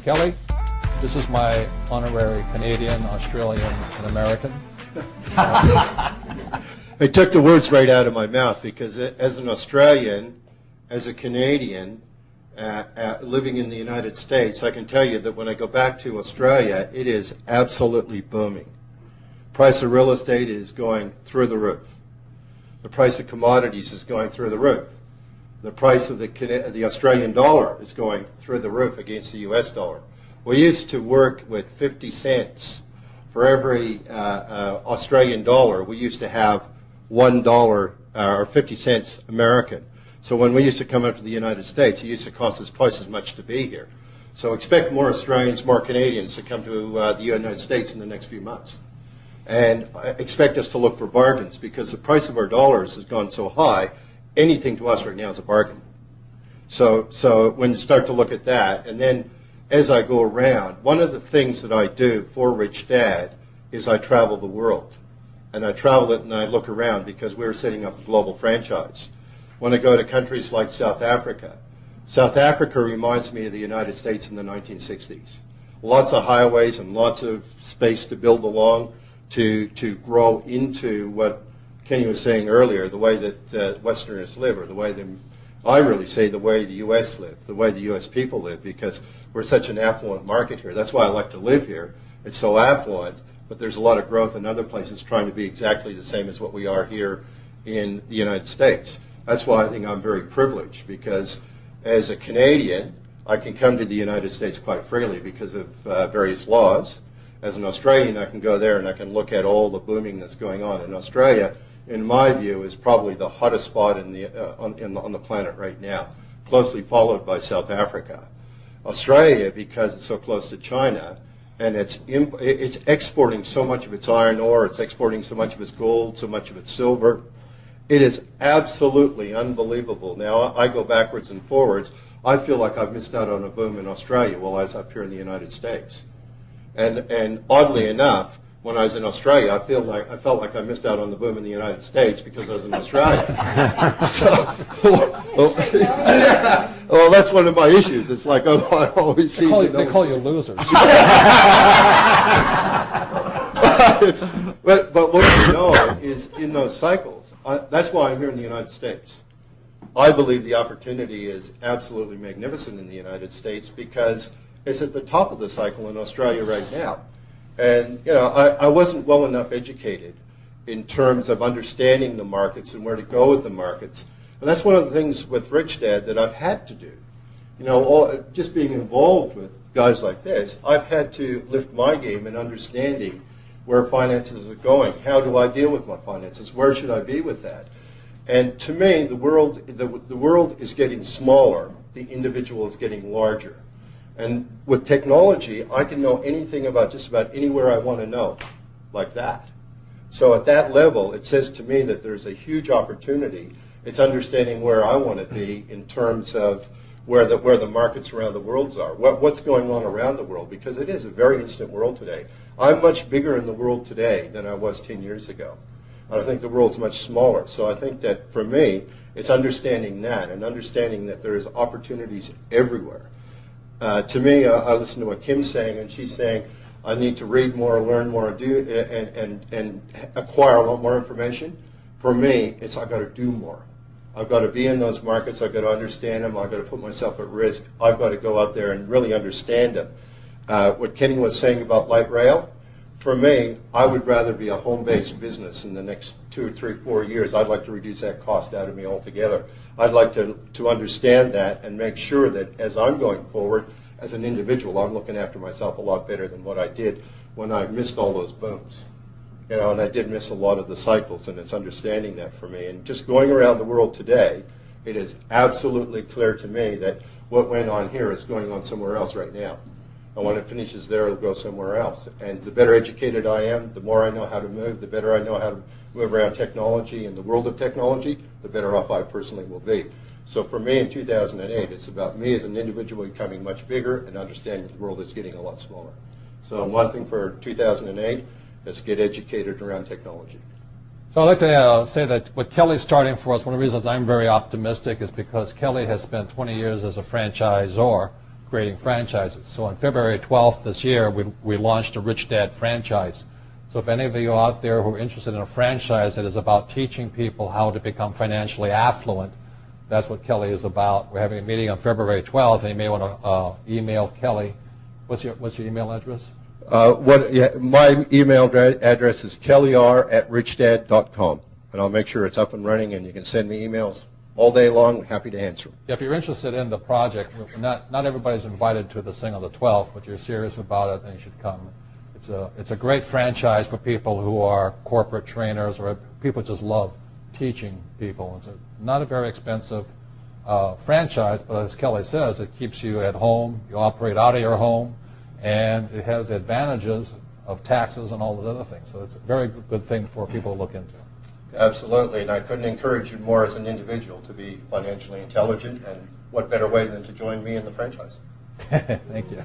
Kelly. This is my honorary Canadian, Australian, and American. I took the words right out of my mouth because as an Australian, as a Canadian, living in the United States, I can tell you that when I go back to Australia, it is absolutely booming. Price of real estate is going through the roof. The price of commodities is going through the roof. The price of the Australian dollar is going through the roof against the US dollar. We used to work with 50 cents for every Australian dollar. We used to have $1 or 50 cents American. So when we used to come up to the United States, it used to cost us twice as much to be here. So expect more Australians, more Canadians to come to the United States in the next few months. And expect us to look for bargains because the price of our dollars has gone so high, anything to us right now is a bargain. So when you start to look at that, and then as I go around, one of the things that I do for Rich Dad is I travel the world. And I travel it and I look around because we're setting up a global franchise. When I go to countries like South Africa reminds me of the United States in the 1960s. Lots of highways and lots of space to build along to grow into what Kenny was saying earlier, the way that Westerners live, or the way I really say the way the U.S. live, the way the U.S. people live, because we're such an affluent market here. That's why I like to live here. It's so affluent, but there's a lot of growth in other places trying to be exactly the same as what we are here in the United States. That's why I think I'm very privileged, because as a Canadian, I can come to the United States quite freely because of various laws. As an Australian, I can go there and I can look at all the booming that's going on. And Australia, in my view, is probably the hottest spot on the planet right now, closely followed by South Africa. Australia, because it's so close to China, and it's exporting so much of its iron ore, it's exporting so much of its gold, so much of its silver. It is absolutely unbelievable. Now, I go backwards and forwards. I feel like I've missed out on a boom in Australia while I was up here in the United States. And oddly enough, when I was in Australia, I felt like I missed out on the boom in the United States because I was in Australia. Well, that's one of my issues. It's like I always see. They call you losers. But what you know is in those cycles. That's why I'm here in the United States. I believe the opportunity is absolutely magnificent in the United States because it's at the top of the cycle in Australia right now. And you know, I wasn't well enough educated in terms of understanding the markets and where to go with the markets. And that's one of the things with Rich Dad that I've had to do. You know, just being involved with guys like this, I've had to lift my game in understanding where finances are going. How do I deal with my finances? Where should I be with that? And to me, the world is getting smaller. The individual is getting larger. And with technology, I can know anything about just about anywhere I want to know, like that. So at that level, it says to me that there's a huge opportunity. It's understanding where I want to be in terms of where the markets around the world are, what's going on around the world, because it is a very instant world today. I'm much bigger in the world today than I was 10 years ago. I think the world's much smaller. So I think that for me, it's understanding that and understanding that there is opportunities everywhere. To me, I listen to what Kim's saying, and she's saying, I need to read more, learn more, and acquire a lot more information. For me, it's I've got to do more. I've got to be in those markets. I've got to understand them. I've got to put myself at risk. I've got to go out there and really understand them. What Kenny was saying about light rail, for me, I would rather be a home-based business in the next 2 or 3, 4 years. I'd like to reduce that cost out of me altogether. I'd like to understand that and make sure that as I'm going forward, as an individual, I'm looking after myself a lot better than what I did when I missed all those booms. You know, and I did miss a lot of the cycles, and it's understanding that for me. And just going around the world today, it is absolutely clear to me that what went on here is going on somewhere else right now. And when it finishes there, it'll go somewhere else. And the better educated I am, the more I know how to move, the better I know how to move around technology and the world of technology, the better off I personally will be. So for me in 2008, it's about me as an individual becoming much bigger and understanding the world is getting a lot smaller. So one thing for 2008, let's get educated around technology. So I'd like to say that what Kelly's starting for us, one of the reasons I'm very optimistic is because Kelly has spent 20 years as a franchisor creating franchises. So on February 12th this year, we launched a Rich Dad franchise. So if any of you out there who are interested in a franchise that is about teaching people how to become financially affluent, that's what Kelly is about. We're having a meeting on February 12th, and you may want to email Kelly. What's your email address? My email address is kellyr@richdad.com, and I'll make sure it's up and running, and you can send me emails all day long. Happy to answer them. Yeah, if you're interested in the project, not everybody's invited to this thing on the 12th, but you're serious about it, then you should come. It's a great franchise for people who are corporate trainers or people who just love teaching people. It's not a very expensive franchise, but as Kelly says, it keeps you at home. You operate out of your home, and it has the advantages of taxes and all those other things. So it's a very good thing for people to look into. Absolutely, and I couldn't encourage you more as an individual to be financially intelligent, and what better way than to join me in the franchise. Thank you.